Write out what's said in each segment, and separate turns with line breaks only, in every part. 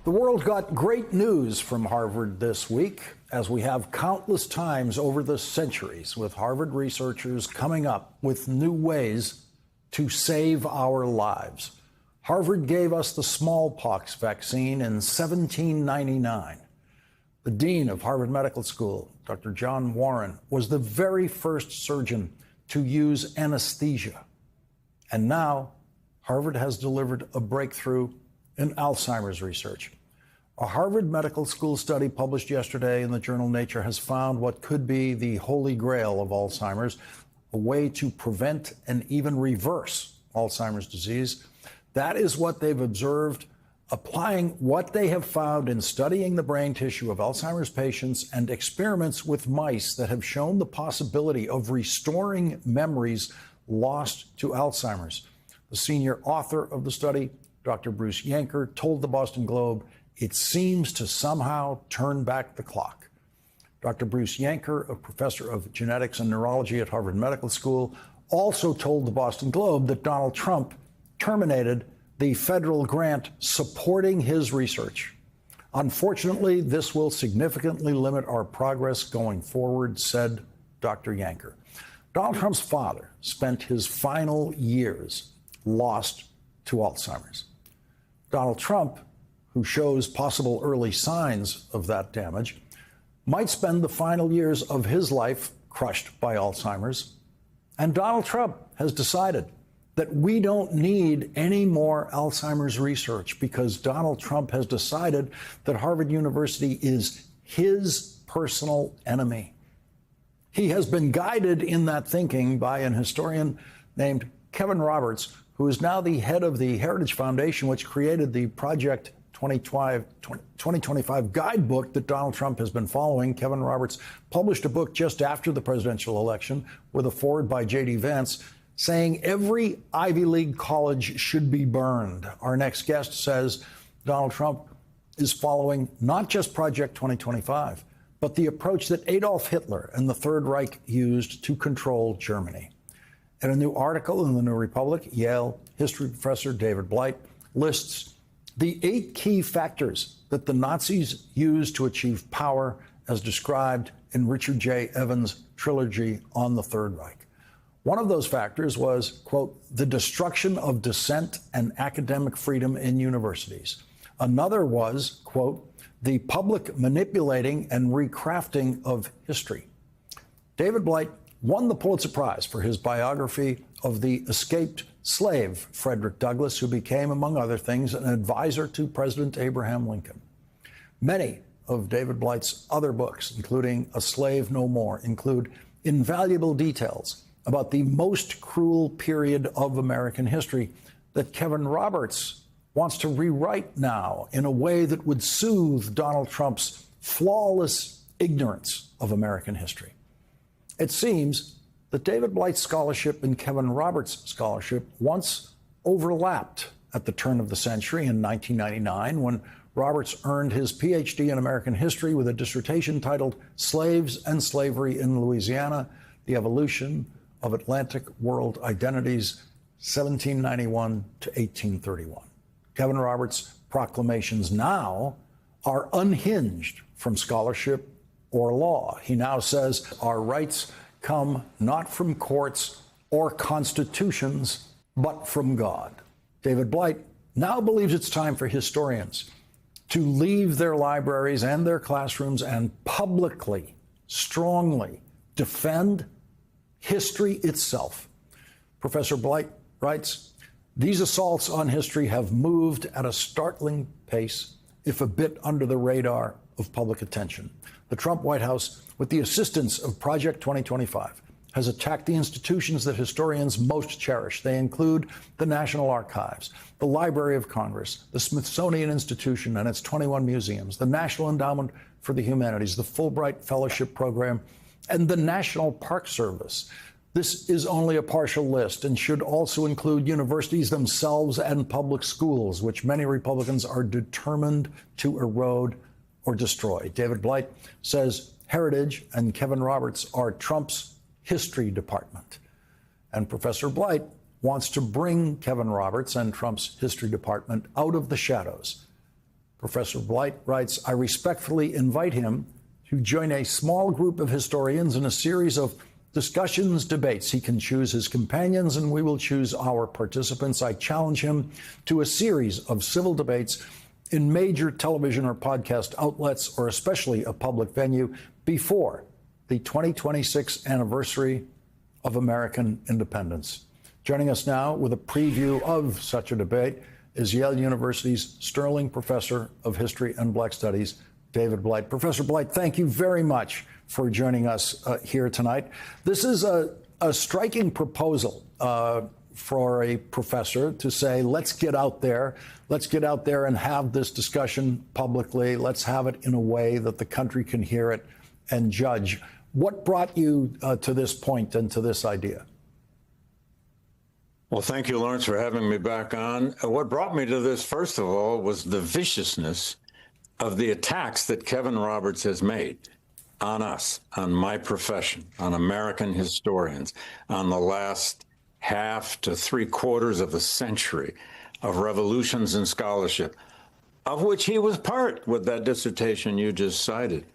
The world got great news from Harvard this week, as we have countless times over the centuries, with Harvard researchers coming up with new ways to save our lives. Harvard gave us the smallpox vaccine in 1799. The dean of Harvard Medical School, Dr. John Warren, was the very first surgeon to use anesthesia. And now, Harvard has delivered a breakthrough in Alzheimer's research. A Harvard Medical School study published yesterday in the journal Nature has found what could be the holy grail of Alzheimer's, a way to prevent and even reverse Alzheimer's disease. That is what they've observed, applying what they have found in studying the brain tissue of Alzheimer's patients and experiments with mice that have shown the possibility of restoring memories lost to Alzheimer's. The senior author of the study, Dr. Bruce Yanker, told the Boston Globe, "It seems to somehow turn back the clock." Dr. Bruce Yanker, a professor of genetics and neurology at Harvard Medical School, also told the Boston Globe that Donald Trump terminated the federal grant supporting his research. "Unfortunately, this will significantly limit our progress going forward," said Dr. Yanker. Donald Trump's father spent his final years lost to Alzheimer's. Donald Trump, who shows possible early signs of that damage, might spend the final years of his life crushed by Alzheimer's. And Donald Trump has decided that we don't need any more Alzheimer's research because Donald Trump has decided that Harvard University is his personal enemy. He has been guided in that thinking by an historian named Kevin Roberts, who is now the head of the Heritage Foundation, which created the Project 2025 guidebook that Donald Trump has been following. Kevin Roberts published a book just after the presidential election with a foreword by J.D. Vance saying every Ivy League college should be burned. Our next guest says Donald Trump is following not just Project 2025, but the approach that Adolf Hitler and the Third Reich used to control Germany. In a new article in the New Republic, Yale history professor David Blight lists the 8 key factors that the Nazis used to achieve power, as described in Richard J. Evans' trilogy on the Third Reich. One of those factors was, quote, the destruction of dissent and academic freedom in universities. Another was, quote, the public manipulating and recrafting of history. David Blight won the Pulitzer Prize for his biography of the escaped slave Frederick Douglass, who became, among other things, an advisor to President Abraham Lincoln. Many of David Blight's other books, including A Slave No More, include invaluable details about the most cruel period of American history that Kevin Roberts wants to rewrite now in a way that would soothe Donald Trump's flawless ignorance of American history. It seems that David Blight's scholarship and Kevin Roberts' scholarship once overlapped at the turn of the century in 1999, when Roberts earned his PhD in American history with a dissertation titled Slaves and Slavery in Louisiana, The Evolution of Atlantic World Identities, 1791 to 1831. Kevin Roberts' proclamations now are unhinged from scholarship or law. He now says our rights come not from courts or constitutions, but from God. David Blight now believes it's time for historians to leave their libraries and their classrooms and publicly, strongly defend history itself. Professor Blight writes, these assaults on history have moved at a startling pace, if a bit under the radar of public attention. The Trump White House, with the assistance of Project 2025, has attacked the institutions that historians most cherish. They include the National Archives, the Library of Congress, the Smithsonian Institution and its 21 museums, the National Endowment for the Humanities, the Fulbright Fellowship Program, and the National Park Service. This is only a partial list and should also include universities themselves and public schools, which many Republicans are determined to erode or destroy. David Blight says Heritage and Kevin Roberts are Trump's history department. And Professor Blight wants to bring Kevin Roberts and Trump's history department out of the shadows Professor Blight writes, I respectfully invite him to join a small group of historians in a series of discussions, debates. He can choose his companions, and we will choose our participants. I challenge him to a series of civil debates in major television or podcast outlets, or especially a public venue, before the 2026 anniversary of American independence. Joining us now with a preview of such a debate is Yale University's Sterling Professor of History and Black Studies, David Blight. Professor Blight, thank you very much for joining us here tonight. This is a striking proposal for a professor to say, let's get out there and have this discussion publicly. Let's have it in a way that the country can hear it and judge. What brought you to this point and to this idea?
Well, thank you, Lawrence, for having me back on. What brought me to this, first of all, was the viciousness of the attacks that Kevin Roberts has made on us, on my profession, on American historians, on the last half to 3/4 of a century of revolutions in scholarship, of which he was part with that dissertation you just cited.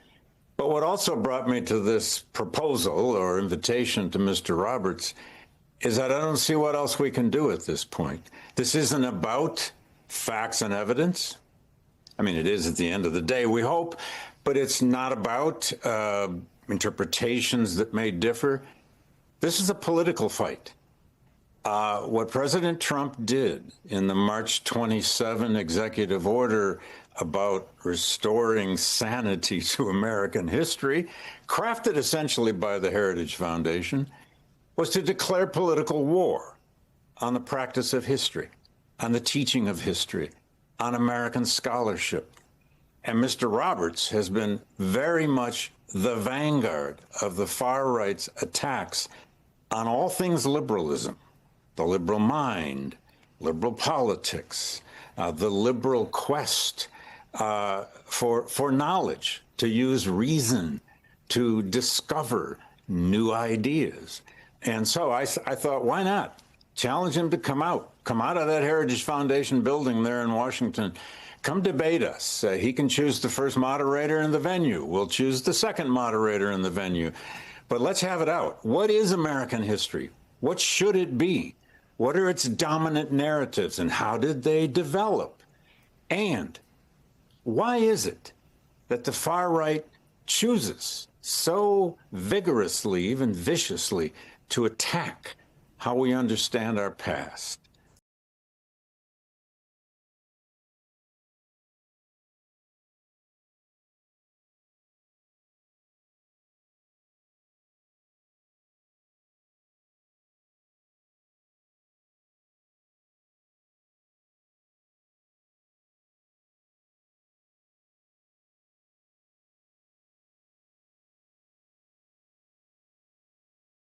But what also brought me to this proposal or invitation to Mr. Roberts is that I don't see what else we can do at this point. This isn't about facts and evidence. I mean, it is at the end of the day, we hope, but it's not about interpretations that may differ. This is a political fight. What President Trump did in the March 27 executive order about restoring sanity to American history, crafted essentially by the Heritage Foundation, was to declare political war on the practice of history, on the teaching of history, on American scholarship. And Mr. Roberts has been very much the vanguard of the far right's attacks on all things liberalism, the liberal mind, liberal politics, the liberal quest for knowledge, to use reason to discover new ideas. And so I thought, why not challenge him to come out of that Heritage Foundation building there in Washington, come debate us. He can choose the first moderator in the venue. We'll choose the second moderator in the venue. But let's have it out. What is American history? What should it be? What are its dominant narratives and how did they develop? And why is it that the far right chooses so vigorously, even viciously, to attack how we understand our past?